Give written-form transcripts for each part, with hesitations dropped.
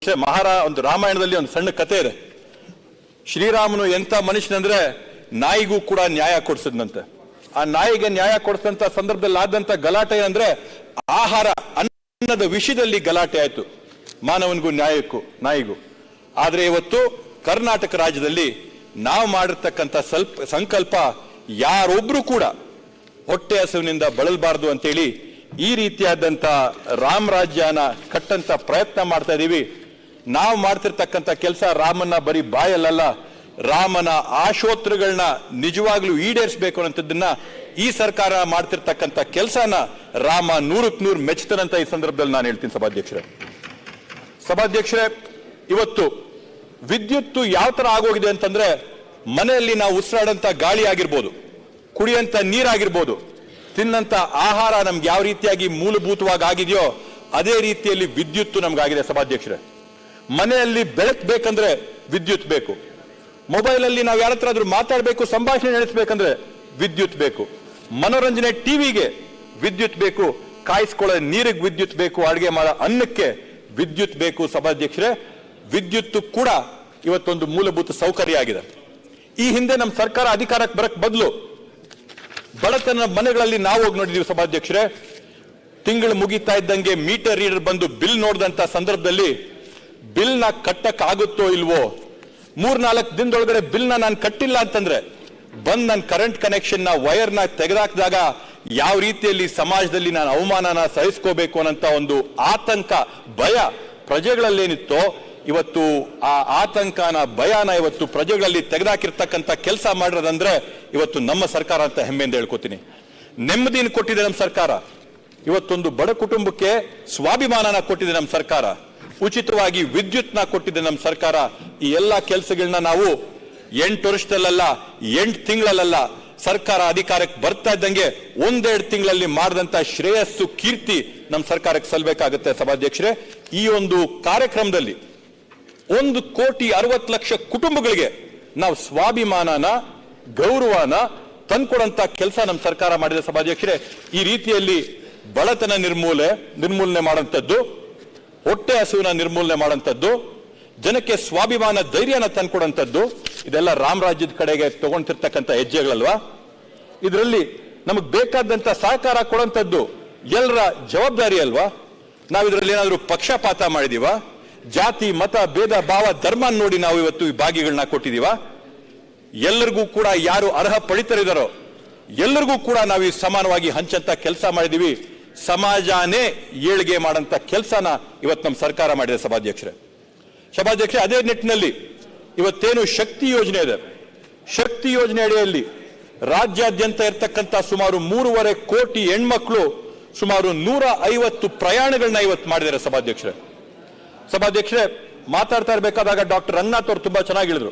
ಒಂದು ರಾಮಾಯಣದಲ್ಲಿ ಒಂದು ಸಣ್ಣ ಕಥೆ ಇದೆ. ಶ್ರೀರಾಮನು ಎಂತ ಮನುಷ್ಯನಂದ್ರೆ ನಾಯಿಗೂ ಕೂಡ ನ್ಯಾಯ ಕೊಡಿಸಿದ್ನಂತೆ. ಆ ನಾಯಿಗೆ ನ್ಯಾಯ ಕೊಡಿಸಿದಂತ ಸಂದರ್ಭದಲ್ಲಿ ಆದಂತ ಗಲಾಟೆ ಏನಂದ್ರೆ ಆಹಾರ ಅನ್ನದ ವಿಷಯದಲ್ಲಿ ಗಲಾಟೆ ಆಯ್ತು, ಮಾನವನಿಗೂ ನಾಯಿಗೂ. ಆದ್ರೆ ಇವತ್ತು ಕರ್ನಾಟಕ ರಾಜ್ಯದಲ್ಲಿ ನಾವು ಮಾಡಿರ್ತಕ್ಕಂಥ ಸಂಕಲ್ಪ ಯಾರೊಬ್ರು ಕೂಡ ಹೊಟ್ಟೆ ಹಸುವಿನಿಂದ ಬಳಲಬಾರದು ಅಂತೇಳಿ ಈ ರೀತಿಯಾದಂತ ರಾಮ ರಾಜ್ಯನ ಕಟ್ಟಂತ ಪ್ರಯತ್ನ ಮಾಡ್ತಾ ಇದೀವಿ. ನಾವು ಮಾಡ್ತಿರ್ತಕ್ಕಂಥ ಕೆಲಸ ರಾಮನ ಬರೀ ಬಾಯಲ್ಲ, ರಾಮನ ಆಶೋತ್ತರಗಳನ್ನ ನಿಜವಾಗ್ಲೂ ಈಡೇರಿಸಬೇಕು ಅನ್ನೋದನ್ನ ಈ ಸರ್ಕಾರ ಮಾಡ್ತಿರ್ತಕ್ಕಂಥ ಕೆಲಸನ ರಾಮ 100ಕ್ಕೆ 100 ಮೆಚ್ಚುತ್ತಾನಂತ ಈ ಸಂದರ್ಭದಲ್ಲಿ ನಾನು ಹೇಳ್ತೀನಿ. ಸಭಾಧ್ಯಕ್ಷರೇ, ಇವತ್ತು ವಿದ್ಯುತ್ ಯಾವ ತರ ಆಗೋಗಿದೆ ಅಂತಂದ್ರೆ ಮನೆಯಲ್ಲಿ ನಾವು ಉಸಿರಾಡಂತ ಗಾಳಿ ಆಗಿರ್ಬೋದು, ಕುಡಿಯಂತ ನೀರಾಗಿರ್ಬೋದು, ತಿನ್ನಂತ ಆಹಾರ ನಮ್ಗೆ ಯಾವ ರೀತಿಯಾಗಿ ಮೂಲಭೂತವಾಗಿ ಆಗಿದೆಯೋ ಅದೇ ರೀತಿಯಲ್ಲಿ ವಿದ್ಯುತ್ ನಮ್ಗಾಗಿದೆ. ಸಭಾಧ್ಯಕ್ಷರೇ, ಮನೆಯಲ್ಲಿ ಬೆಳಕು ಬೇಕಂದ್ರೆ ವಿದ್ಯುತ್ ಬೇಕು, ಮೊಬೈಲ್ ಅಲ್ಲಿ ನಾವು ಯಾರ ಹತ್ರ ಆದ್ರೂ ಮಾತಾಡಬೇಕು, ಸಂಭಾಷಣೆ ನಡೆಸಬೇಕಂದ್ರೆ ವಿದ್ಯುತ್ ಬೇಕು, ಮನೋರಂಜನೆ ಟಿವಿಗೆ ವಿದ್ಯುತ್ ಬೇಕು, ಕಾಯಿಸ್ಕೊಳ್ಳೋ ನೀರಿಗೆ ವಿದ್ಯುತ್ ಬೇಕು, ಅಡುಗೆ ಮಾಡೋ ಅನ್ನಕ್ಕೆ ವಿದ್ಯುತ್ ಬೇಕು. ಸಭಾಧ್ಯಕ್ಷರೇ, ವಿದ್ಯುತ್ ಕೂಡ ಇವತ್ತೊಂದು ಮೂಲಭೂತ ಸೌಕರ್ಯ ಆಗಿದೆ. ಈ ಹಿಂದೆ ನಮ್ಮ ಸರ್ಕಾರ ಅಧಿಕಾರಕ್ಕೆ ಬರಕ್ ಬದಲು ಬಡತನ ಮನೆಗಳಲ್ಲಿ ನಾವು ಹೋಗಿ ನೋಡಿದೀವಿ. ಸಭಾಧ್ಯಕ್ಷರೇ, ತಿಂಗಳು ಮುಗಿತಾ ಇದ್ದಂಗೆ ಮೀಟರ್ ರೀಡರ್ ಬಂದು ಬಿಲ್ ನೋಡಿದಂತ ಸಂದರ್ಭದಲ್ಲಿ ಬಿಲ್ ನ ಕಟ್ಟಕ್ ಆಗುತ್ತೋ ಇಲ್ವೋ, 3-4 ದಿನದೊಳಗಡೆ ಬಿಲ್ ನಾನು ಕಟ್ಟಿಲ್ಲ ಅಂತಂದ್ರೆ ಬಂದ್ ನನ್ನ ಕರೆಂಟ್ ಕನೆಕ್ಷನ್ ನ ವೈರ್ ನ ತೆಗೆದಾಕಿದಾಗ ಯಾವ ರೀತಿಯಲ್ಲಿ ಸಮಾಜದಲ್ಲಿ ನಾನು ಅವಮಾನನ ಸಹಿಸ್ಕೋಬೇಕು ಅನ್ನೋಂತ ಒಂದು ಆತಂಕ, ಭಯ ಪ್ರಜೆಗಳಲ್ಲೇನಿತ್ತೋ ಇವತ್ತು ಆ ಆತಂಕನ ಭಯನ ಇವತ್ತು ಪ್ರಜೆಗಳಲ್ಲಿ ತೆಗೆದಾಕಿರ್ತಕ್ಕಂಥ ಕೆಲಸ ಮಾಡಿರೋದಂದ್ರೆ ಇವತ್ತು ನಮ್ಮ ಸರ್ಕಾರ ಅಂತ ಹೆಮ್ಮೆಯಿಂದ ಹೇಳ್ಕೊತೀನಿ. ನೆಮ್ಮದಿನ ಕೊಟ್ಟಿದೆ ನಮ್ಮ ಸರ್ಕಾರ. ಇವತ್ತೊಂದು ಬಡ ಕುಟುಂಬಕ್ಕೆ ಸ್ವಾಭಿಮಾನನ ಕೊಟ್ಟಿದೆ ನಮ್ಮ ಸರ್ಕಾರ. ಉಚಿತವಾಗಿ ವಿದ್ಯುತ್ನ ಕೊಟ್ಟಿದೆ ನಮ್ಮ ಸರ್ಕಾರ. ಈ ಎಲ್ಲಾ ಕೆಲಸಗಳನ್ನ ನಾವು 8 ವರ್ಷದಲ್ಲ, 8 ತಿಂಗಳಲ್ಲ, ಸರ್ಕಾರ ಅಧಿಕಾರಕ್ಕೆ ಬರ್ತಾ ಇದ್ದಂಗೆ 1-2 ತಿಂಗಳಲ್ಲಿ ಮಾಡಿದಂತ ಶ್ರೇಯಸ್ಸು, ಕೀರ್ತಿ ನಮ್ಮ ಸರ್ಕಾರಕ್ಕೆ ಸಲ್ಲಬೇಕಾಗುತ್ತೆ. ಸಭಾಧ್ಯಕ್ಷರೇ, ಈ ಒಂದು ಕಾರ್ಯಕ್ರಮದಲ್ಲಿ 1,60,00,000 ಕುಟುಂಬಗಳಿಗೆ ನಾವು ಸ್ವಾಭಿಮಾನನ, ಗೌರವನ ತಂದ್ಕೊಡಂತ ಕೆಲಸ ನಮ್ಮ ಸರ್ಕಾರ ಮಾಡಿದೆ. ಸಭಾಧ್ಯಕ್ಷರೇ, ಈ ರೀತಿಯಲ್ಲಿ ಬಡತನ ನಿರ್ಮೂಲನೆ ಮಾಡುವಂಥದ್ದು, ಹೊಟ್ಟೆ ಹಸುವಿನ ನಿರ್ಮೂಲನೆ ಮಾಡುವಂಥದ್ದು, ಜನಕ್ಕೆ ಸ್ವಾಭಿಮಾನ, ಧೈರ್ಯನ ತಂದ್ಕೊಡುವಂಥದ್ದು, ಇದೆಲ್ಲ ರಾಮರಾಜ್ಯದ ಕಡೆಗೆ ತಗೊಂತಿರ್ತಕ್ಕಂಥ ಹೆಜ್ಜೆಗಳಲ್ವಾ? ಇದರಲ್ಲಿ ನಮಗೆ ಬೇಕಾದಂತ ಸಹಕಾರ ಕೊಡುವಂಥದ್ದು ಎಲ್ಲರ ಜವಾಬ್ದಾರಿ ಅಲ್ವಾ? ನಾವು ಇದರಲ್ಲಿ ಏನಾದರೂ ಪಕ್ಷಪಾತ ಮಾಡಿದೀವ? ಜಾತಿ, ಮತ, ಭೇದ ಭಾವ, ಧರ್ಮ ನೋಡಿ ನಾವು ಇವತ್ತು ಈ ಭಾಗಿಗಳನ್ನ ಕೊಟ್ಟಿದೀವ? ಎಲ್ಲರಿಗೂ ಕೂಡ ಯಾರು ಅರ್ಹ ಪಡಿತರಿದಾರೋ ಎಲ್ಲರಿಗೂ ಕೂಡ ನಾವು ಈ ಸಮಾನವಾಗಿ ಹಂಚಂತ ಕೆಲಸ ಮಾಡಿದೀವಿ. ಸಮಾಜನೇ ಏಳಿಗೆ ಮಾಡಂತ ಕೆಲಸನ ಇವತ್ತು ನಮ್ಮ ಸರ್ಕಾರ ಮಾಡಿದೆ. ಸಭಾಧ್ಯಕ್ಷರೇ, ಅದೇ ನಿಟ್ಟಿನಲ್ಲಿ ಇವತ್ತೇನು ಶಕ್ತಿ ಯೋಜನೆ ಇದೆ, ಶಕ್ತಿ ಯೋಜನೆ ಅಡಿಯಲ್ಲಿ ರಾಜ್ಯಾದ್ಯಂತ ಇರತಕ್ಕಂಥ ಸುಮಾರು 3.5 ಕೋಟಿ ಹೆಣ್ಮಕ್ಳು ಸುಮಾರು 150 ಪ್ರಯಾಣಗಳನ್ನ ಇವತ್ತು ಮಾಡಿದ್ದಾರೆ. ಸಭಾಧ್ಯಕ್ಷರೇ, ಮಾತಾಡ್ತಾ ಇರಬೇಕಾದಾಗ ಡಾಕ್ಟರ್ ರಂಗನಾಥ್ ಅವರು ತುಂಬಾ ಚೆನ್ನಾಗಿ ಹೇಳಿದ್ರು.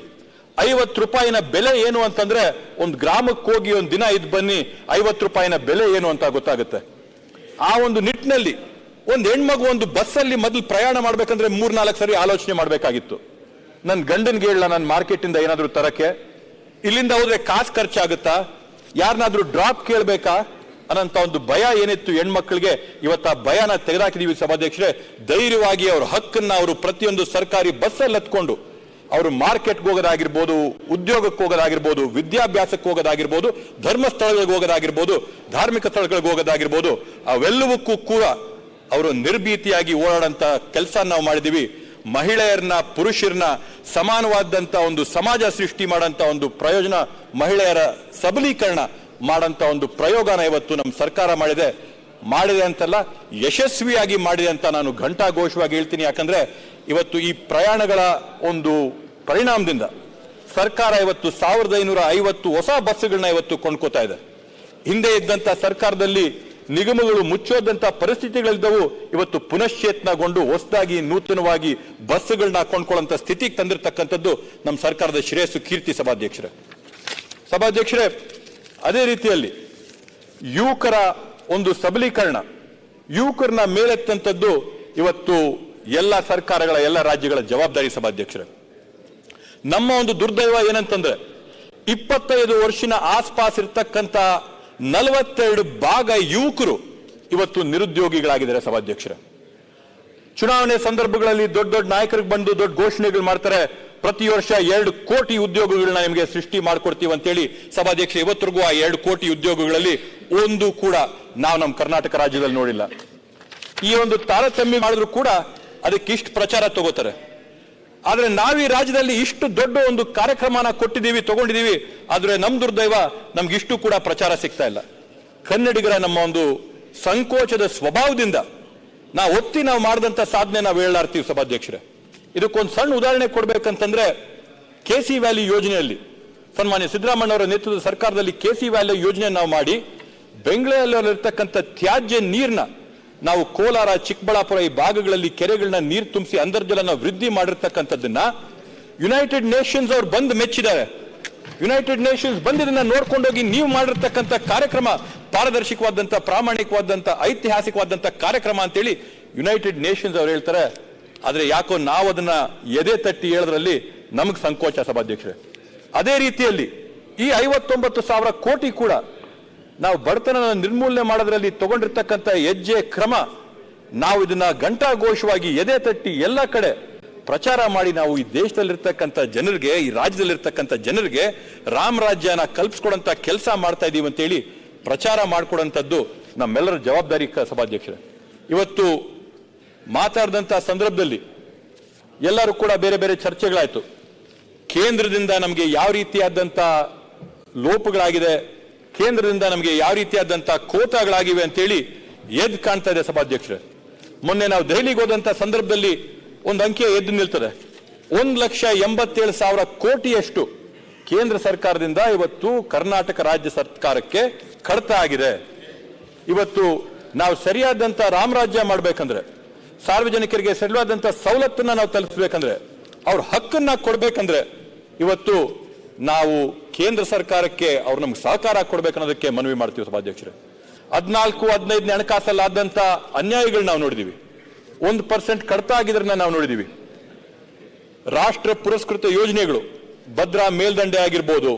50 ರೂಪಾಯಿನ ಬೆಲೆ ಏನು ಅಂತಂದ್ರೆ ಒಂದು ಗ್ರಾಮಕ್ಕೆ ಹೋಗಿ ಒಂದು ದಿನ ಇದ್ ಬನ್ನಿ, 50 ರೂಪಾಯಿನ ಬೆಲೆ ಏನು ಅಂತ ಗೊತ್ತಾಗುತ್ತೆ. ಆ ಒಂದು ನಿಟ್ಟಿನಲ್ಲಿ ಒಂದು ಹೆಣ್ಮಗು ಒಂದು ಬಸ್ಸಲ್ಲಿ ಮೊದಲು ಪ್ರಯಾಣ ಮಾಡ್ಬೇಕಂದ್ರೆ 3-4 ಸರಿ ಆಲೋಚನೆ ಮಾಡ್ಬೇಕಾಗಿತ್ತು. ನನ್ನ ಗಂಡನ್ಗೆ ಹೇಳ, ನನ್ನ ಮಾರ್ಕೆಟ್ ಇಂದ ಏನಾದ್ರೂ ತರಕ್ಕೆ, ಇಲ್ಲಿಂದ ಹೋದ್ರೆ ಕಾಸು ಖರ್ಚಾಗುತ್ತಾ, ಯಾರನ್ನಾದ್ರೂ ಡ್ರಾಪ್ ಕೇಳ್ಬೇಕಾ ಅನ್ನಂತ ಒಂದು ಭಯ ಏನಿತ್ತು ಹೆಣ್ಮಕ್ಳಿಗೆ, ಇವತ್ತು ಆ ಭಯನ ತೆಗೆದಾಕಿದೀವಿ. ಸಭಾಧ್ಯಕ್ಷರೇ, ಧೈರ್ಯವಾಗಿ ಅವ್ರ ಹಕ್ಕನ್ನ ಅವರು ಪ್ರತಿಯೊಂದು ಸರ್ಕಾರಿ ಬಸ್ಸಲ್ಲಿ ಹತ್ಕೊಂಡು ಅವರು ಮಾರ್ಕೆಟ್ಗೆ ಹೋಗೋದಾಗಿರ್ಬೋದು, ಉದ್ಯೋಗಕ್ಕೆ ಹೋಗೋದಾಗಿರ್ಬೋದು, ವಿದ್ಯಾಭ್ಯಾಸಕ್ಕೆ ಹೋಗೋದಾಗಿರ್ಬೋದು, ಧರ್ಮಸ್ಥಳಗಳಿಗೆ ಹೋಗೋದಾಗಿರ್ಬೋದು, ಧಾರ್ಮಿಕ ಸ್ಥಳಗಳಿಗೆ ಹೋಗೋದಾಗಿರ್ಬೋದು, ಅವೆಲ್ಲವಕ್ಕೂ ಕೂಡ ಅವರು ನಿರ್ಭೀತಿಯಾಗಿ ಓಡಾಡಂತ ಕೆಲಸ ನಾವು ಮಾಡಿದೀವಿ. ಮಹಿಳೆಯರನ್ನ, ಪುರುಷರನ್ನ ಸಮಾನವಾದಂತ ಒಂದು ಸಮಾಜ ಸೃಷ್ಟಿ ಮಾಡಂತ ಒಂದು ಪ್ರಯೋಜನ, ಮಹಿಳೆಯರ ಸಬಲೀಕರಣ ಮಾಡಂತ ಒಂದು ಪ್ರಯೋಗನ ಇವತ್ತು ನಮ್ಮ ಸರ್ಕಾರ ಮಾಡಿದೆ ಅಂತಲ್ಲ, ಯಶಸ್ವಿಯಾಗಿ ಮಾಡಿದೆ ಅಂತ ನಾನು ಘಂಟಾಘೋಷವಾಗಿ ಹೇಳ್ತೀನಿ. ಯಾಕಂದ್ರೆ ಇವತ್ತು ಈ ಪ್ರಯಾಣಗಳ ಒಂದು ಪರಿಣಾಮದಿಂದ ಸರ್ಕಾರ ಇವತ್ತು 1550 ಹೊಸ ಬಸ್ಸುಗಳನ್ನ ಇವತ್ತು ಕೊಂಡ್ಕೋತಾ ಇದೆ. ಹಿಂದೆ ಇದ್ದಂತ ಸರ್ಕಾರದಲ್ಲಿ ನಿಗಮಗಳು ಮುಚ್ಚೋದಂತ ಪರಿಸ್ಥಿತಿಗಳಿದ್ದವು, ಇವತ್ತು ಪುನಶ್ಚೇತನಗೊಂಡು ಹೊಸದಾಗಿ ನೂತನವಾಗಿ ಬಸ್ಸುಗಳನ್ನ ಕೊಂಡ್ಕೊಳ್ಳುವಂತ ಸ್ಥಿತಿಗೆ ತಂದಿರತಕ್ಕಂಥದ್ದು ನಮ್ಮ ಸರ್ಕಾರದ ಶ್ರೇಯಸ್ಸು, ಕೀರ್ತಿ. ಸಭಾಧ್ಯಕ್ಷರೇ, ಅದೇ ರೀತಿಯಲ್ಲಿ ಯುವಕರ ಒಂದು ಸಬಲೀಕರಣ, ಯುವಕರನ್ನ ಮೇಲೆತ್ತಂಥದ್ದು ಇವತ್ತು ಎಲ್ಲ ಸರ್ಕಾರಗಳ, ಎಲ್ಲ ರಾಜ್ಯಗಳ ಜವಾಬ್ದಾರಿ. ಸಭಾಧ್ಯಕ್ಷರೇ, ನಮ್ಮ ಒಂದು ದುರ್ದೈವ ಏನಂತಂದ್ರೆ 25 ವರ್ಷದ ಆಸ್ಪಾಸ್ ಇರ್ತಕ್ಕಂಥ 42% ಯುವಕರು ಇವತ್ತು ನಿರುದ್ಯೋಗಿಗಳಾಗಿದ್ದಾರೆ. ಸಭಾಧ್ಯಕ್ಷರೇ, ಚುನಾವಣೆ ಸಂದರ್ಭಗಳಲ್ಲಿ ದೊಡ್ಡ ದೊಡ್ಡ ನಾಯಕರಿಗೆ ಬಂದು ದೊಡ್ಡ ಘೋಷಣೆಗಳು ಮಾಡ್ತಾರೆ. ಪ್ರತಿ ವರ್ಷ 2 ಕೋಟಿ ಉದ್ಯೋಗಗಳನ್ನ ನಿಮಗೆ ಸೃಷ್ಟಿ ಮಾಡ್ಕೊಡ್ತೀವಿ ಅಂತೇಳಿ. ಸಭಾಧ್ಯಕ್ಷ, ಇವತ್ತಿಗೂ ಆ 2 ಕೋಟಿ ಉದ್ಯೋಗಗಳಲ್ಲಿ ಒಂದು ಕೂಡ ನಾವು ನಮ್ಮ ಕರ್ನಾಟಕ ರಾಜ್ಯದಲ್ಲಿ ನೋಡಿಲ್ಲ. ಈ ಒಂದು ತಾರತಮ್ಯ ಮಾಡಿದ್ರು ಕೂಡ ಅದಕ್ಕೆ ಇಷ್ಟು ಪ್ರಚಾರ ತಗೋತಾರೆ. ಆದ್ರೆ ನಾವು ಈ ರಾಜ್ಯದಲ್ಲಿ ಇಷ್ಟು ದೊಡ್ಡ ಒಂದು ಕಾರ್ಯಕ್ರಮನ ಕೊಟ್ಟಿದ್ದೀವಿ, ತಗೊಂಡಿದ್ದೀವಿ. ಆದ್ರೆ ನಮ್ ದುರ್ದೈವ, ನಮ್ಗೆ ಇಷ್ಟು ಕೂಡ ಪ್ರಚಾರ ಸಿಗ್ತಾ ಇಲ್ಲ. ಕನ್ನಡಿಗರ ನಮ್ಮ ಒಂದು ಸಂಕೋಚದ ಸ್ವಭಾವದಿಂದ ನಾವು ಮಾಡಿದಂತ ಸಾಧನೆ ನಾವು ಹೇಳಲಾರ್ತೀವಿ. ಸಭಾಧ್ಯಕ್ಷರೇ, ಇದಕ್ಕೊಂದು ಸಣ್ಣ ಉದಾಹರಣೆ ಕೊಡ್ಬೇಕಂತಂದ್ರೆ, ಕೆಸಿ ವ್ಯಾಲಿ ಯೋಜನೆಯಲ್ಲಿ ಸನ್ಮಾನ್ಯ ಸಿದ್ದರಾಮಯ್ಯ ಅವರ ನೇತೃತ್ವದ ಸರ್ಕಾರದಲ್ಲಿ ಕೆಸಿ ವ್ಯಾಲಿ ಯೋಜನೆ ನಾವು ಮಾಡಿ ಬೆಂಗಳೂರಲ್ಲಿರ್ತಕ್ಕಂಥ ತ್ಯಾಜ್ಯ ನೀರ್ನ ನಾವು ಕೋಲಾರ, ಚಿಕ್ಕಬಳ್ಳಾಪುರ ಈ ಭಾಗಗಳಲ್ಲಿ ಕೆರೆಗಳನ್ನ ನೀರು ತುಂಬಿಸಿ ಅಂತರ್ಜಲನ ವೃದ್ಧಿ ಮಾಡಿರ್ತಕ್ಕಂಥದ್ದನ್ನ ಯುನೈಟೆಡ್ ನೇಷನ್ಸ್ ಅವ್ರು ಬಂದು ಮೆಚ್ಚಿದ್ದಾರೆ. ಯುನೈಟೆಡ್ ನೇಷನ್ಸ್ ಬಂದಿದ್ದನ್ನ ನೋಡ್ಕೊಂಡೋಗಿ ನೀವು ಮಾಡಿರ್ತಕ್ಕಂಥ ಕಾರ್ಯಕ್ರಮ ಪಾರದರ್ಶಕವಾದಂತ, ಪ್ರಾಮಾಣಿಕವಾದಂತ, ಐತಿಹಾಸಿಕವಾದಂತ ಕಾರ್ಯಕ್ರಮ ಅಂತೇಳಿ ಯುನೈಟೆಡ್ ನೇಷನ್ಸ್ ಅವ್ರು ಹೇಳ್ತಾರೆ. ಆದ್ರೆ ಯಾಕೋ ನಾವು ಅದನ್ನ ಎದೆ ತಟ್ಟಿ ಹೇಳೋದ್ರಲ್ಲಿ ನಮಗೆ ಸಂಕೋಚ. ಸಭಾಧ್ಯಕ್ಷರೇ, ಅದೇ ರೀತಿಯಲ್ಲಿ ಈ 59,000 ಕೋಟಿ ಕೂಡ ನಾವು ಬಡತನ ನಿರ್ಮೂಲನೆ ಮಾಡೋದ್ರಲ್ಲಿ ತಗೊಂಡಿರ್ತಕ್ಕಂಥ ಹೆಜ್ಜೆ ಕ್ರಮ, ನಾವು ಇದನ್ನ ಘಂಟಾಘೋಷವಾಗಿ ಎದೆ ತಟ್ಟಿ ಎಲ್ಲ ಕಡೆ ಪ್ರಚಾರ ಮಾಡಿ ನಾವು ಈ ದೇಶದಲ್ಲಿರ್ತಕ್ಕಂಥ ಜನರಿಗೆ, ಈ ರಾಜ್ಯದಲ್ಲಿರ್ತಕ್ಕಂಥ ಜನರಿಗೆ ರಾಮರಾಜ್ಯನ ಕಲ್ಪಿಸ್ಕೊಡಂತ ಕೆಲಸ ಮಾಡ್ತಾ ಇದೀವಿ ಅಂತೇಳಿ ಪ್ರಚಾರ ಮಾಡ್ಕೊಡಂತದ್ದು ನಮ್ಮೆಲ್ಲರ ಜವಾಬ್ದಾರಿ. ಸಭಾಧ್ಯಕ್ಷರೇ, ಇವತ್ತು ಮಾತಾಡಿದಂತ ಸಂದರ್ಭದಲ್ಲಿ ಎಲ್ಲರೂ ಕೂಡ ಬೇರೆ ಬೇರೆ ಚರ್ಚೆಗಳಾಯ್ತು. ಕೇಂದ್ರದಿಂದ ನಮಗೆ ಯಾವ ರೀತಿಯಾದಂತ ಲೋಪಗಳಾಗಿದೆ, ಕೇಂದ್ರದಿಂದ ನಮಗೆ ಯಾವ ರೀತಿಯಾದಂತ ಕೋತಾಗಳಾಗಿವೆ ಅಂತೇಳಿ ಎದ್ದು ಕಾಣ್ತಾ ಇದೆ. ಸಭಾಧ್ಯಕ್ಷರೇ, ಮೊನ್ನೆ ನಾವು ದೆಹಲಿಗೆ ಹೋದಂತ ಸಂದರ್ಭದಲ್ಲಿ ಒಂದು ಅಂಕಿ ಎದ್ದು ನಿಲ್ತದೆ. 1,87,000 ಕೋಟಿಯಷ್ಟು ಕೇಂದ್ರ ಸರ್ಕಾರದಿಂದ ಇವತ್ತು ಕರ್ನಾಟಕ ರಾಜ್ಯ ಸರ್ಕಾರಕ್ಕೆ ಕಡಿತ ಆಗಿದೆ. ಇವತ್ತು ನಾವು ಸರಿಯಾದಂತ ರಾಮರಾಜ್ಯ ಮಾಡಬೇಕಂದ್ರೆ, ಸಾರ್ವಜನಿಕರಿಗೆ ಸರಿಯಾದಂತ ಸವಲತ್ತನ್ನ ನಾವು ತಲುಪಿಸಬೇಕಂದ್ರೆ, ಅವ್ರ ಹಕ್ಕನ್ನ ಕೊಡ್ಬೇಕಂದ್ರೆ ಇವತ್ತು ನಾವು ಕೇಂದ್ರ ಸರ್ಕಾರಕ್ಕೆ ಅವ್ರು ನಮ್ಗೆ ಸಹಕಾರ ಕೊಡ್ಬೇಕನ್ನೋದಕ್ಕೆ ಮನವಿ ಮಾಡ್ತೀವಿ. ಸಭಾಧ್ಯಕ್ಷರೇ, 14-15 ಹಣಕಾಸಲ್ಲಿ ಆದಂತ ಅನ್ಯಾಯಗಳು ನಾವು ನೋಡಿದೀವಿ. 1% ಕಡಿತ ಆಗಿದ್ರನ್ನ ನಾವು ನೋಡಿದೀವಿ. ರಾಷ್ಟ್ರ ಪುರಸ್ಕೃತ ಯೋಜನೆಗಳು, ಭದ್ರಾ ಮೇಲ್ದಂಡೆ ಆಗಿರ್ಬೋದು,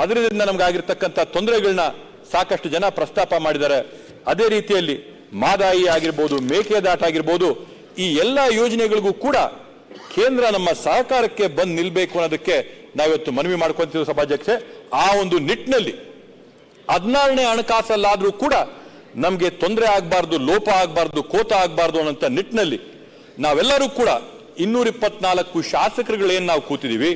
ಅದರಿಂದ ನಮ್ಗಾಗಿರ್ತಕ್ಕಂಥ ತೊಂದರೆಗಳನ್ನ ಸಾಕಷ್ಟು ಜನ ಪ್ರಸ್ತಾಪ ಮಾಡಿದ್ದಾರೆ. ಅದೇ ರೀತಿಯಲ್ಲಿ ಮಾದಾಯಿ ಆಗಿರ್ಬೋದು, ಮೇಕೆದಾಟ ಆಗಿರ್ಬೋದು, ಈ ಎಲ್ಲ ಯೋಜನೆಗಳಿಗೂ ಕೂಡ ಕೇಂದ್ರ ನಮ್ಮ ಸಹಕಾರಕ್ಕೆ ಬಂದು ನಿಲ್ಬೇಕು ಅನ್ನೋದಕ್ಕೆ ನಾವಿವತ್ತು ಮನವಿ ಮಾಡ್ಕೊಂತೀವಿ. ಸಭಾಧ್ಯಕ್ಷೆ, ಆ ಒಂದು ನಿಟ್ಟಿನಲ್ಲಿ 16ನೇ ಹಣಕಾಸಲ್ಲಾದ್ರೂ ಕೂಡ ನಮಗೆ ತೊಂದರೆ ಆಗಬಾರ್ದು, ಲೋಪ ಆಗಬಾರ್ದು, ಕೋತ ಆಗಬಾರ್ದು ಅನ್ನೋಂಥ ನಿಟ್ಟಿನಲ್ಲಿ ನಾವೆಲ್ಲರೂ ಕೂಡ 224 ಶಾಸಕರುಗಳೇನು ನಾವು ಕೂತಿದೀವಿ,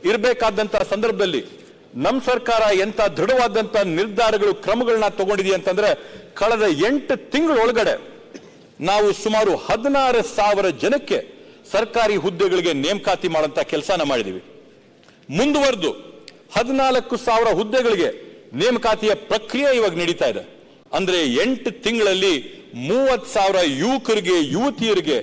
ಇರಬೇಕಾದಂತ ಸಂದರ್ಭದಲ್ಲಿ ನಮ್ಮ ಸರ್ಕಾರ ಎಂತ ದೃಢವಾದಂತ ನಿರ್ಧಾರಗಳು ಕ್ರಮಗಳನ್ನ ತಗೊಂಡಿದೆಯಾ ಅಂತಂದ್ರೆ ಕಳೆದ 8 ತಿಂಗಳೊಳಗಡೆ ನಾವು ಸುಮಾರು 16,000 ಜನಕ್ಕೆ ಸರ್ಕಾರಿ ಹುದ್ದೆಗಳಿಗೆ ನೇಮಕಾತಿ ಮಾಡುವಂತ ಕೆಲಸನ ಮಾಡಿದೀವಿ. ಮುಂದುವರೆದು 14,000 ಹುದ್ದೆಗಳಿಗೆ ನೇಮಕಾತಿಯ ಪ್ರಕ್ರಿಯೆ ಇವಾಗ ನಡೀತಾ ಇದೆ. ಅಂದ್ರೆ 8 ತಿಂಗಳಲ್ಲಿ 30,000 ಯುವಕರಿಗೆ ಯುವತಿಯರಿಗೆ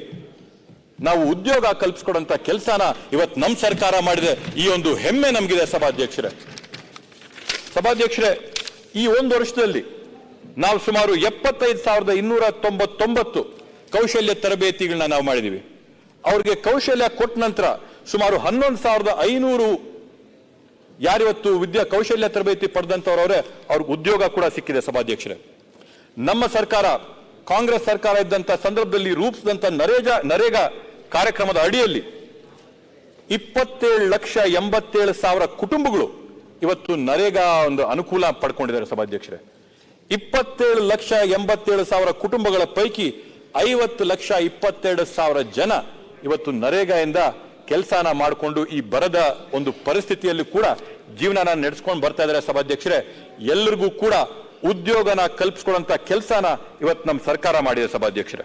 ನಾವು ಉದ್ಯೋಗ ಕಲ್ಪಿಸಿಕೊಡುವಂತ ಕೆಲಸನ ಇವತ್ತು ನಮ್ಮ ಸರ್ಕಾರ ಮಾಡಿದೆ. ಈ ಒಂದು ಹೆಮ್ಮೆ ನಮಗಿದೆ ಸಭಾಧ್ಯಕ್ಷರೇ. ಈ ಒಂದು ವರ್ಷದಲ್ಲಿ ನಾವು ಸುಮಾರು 75,299 ಕೌಶಲ್ಯ ತರಬೇತಿಗಳನ್ನ ನಾವು ಮಾಡಿದೀವಿ. ಅವ್ರಿಗೆ ಕೌಶಲ್ಯ ಕೊಟ್ಟ ನಂತರ ಸುಮಾರು 11,500 ಯಾರಿವತ್ತು ಕೌಶಲ್ಯ ತರಬೇತಿ ಪಡೆದಂತವರವರೇ ಅವ್ರಿಗೆ ಉದ್ಯೋಗ ಕೂಡ ಸಿಕ್ಕಿದೆ ಸಭಾಧ್ಯಕ್ಷರೇ. ನಮ್ಮ ಸರ್ಕಾರ ಕಾಂಗ್ರೆಸ್ ಸರ್ಕಾರ ಇದ್ದಂತ ಸಂದರ್ಭದಲ್ಲಿ ರೂಪಿಸಿದಂತ ನರೇಗಾ ಕಾರ್ಯಕ್ರಮದ ಅಡಿಯಲ್ಲಿ 27,87,000 ಕುಟುಂಬಗಳು ಇವತ್ತು ನರೇಗಾ ಒಂದು ಅನುಕೂಲ ಪಡ್ಕೊಂಡಿದ್ದಾರೆ ಸಭಾಧ್ಯಕ್ಷರೇ. 27,87,000 ಕುಟುಂಬಗಳ ಪೈಕಿ 50,22,000 ಜನ ಇವತ್ತು ನರೇಗಾದಿಂದ ಕೆಲಸನ ಮಾಡಿಕೊಂಡು ಈ ಬರದ ಒಂದು ಪರಿಸ್ಥಿತಿಯಲ್ಲಿ ಕೂಡ ಜೀವನ ನಡೆಸ್ಕೊಂಡು ಬರ್ತಾ ಇದ್ದಾರೆ ಸಭಾಧ್ಯಕ್ಷರೇ. ಎಲ್ಲರಿಗೂ ಕೂಡ ಉದ್ಯೋಗನ ಕಲ್ಪಿಸಿಕೊಡುವಂತ ಕೆಲಸನ ಇವತ್ತು ನಮ್ಮ ಸರ್ಕಾರ ಮಾಡಿದೆ ಸಭಾಧ್ಯಕ್ಷರೇ.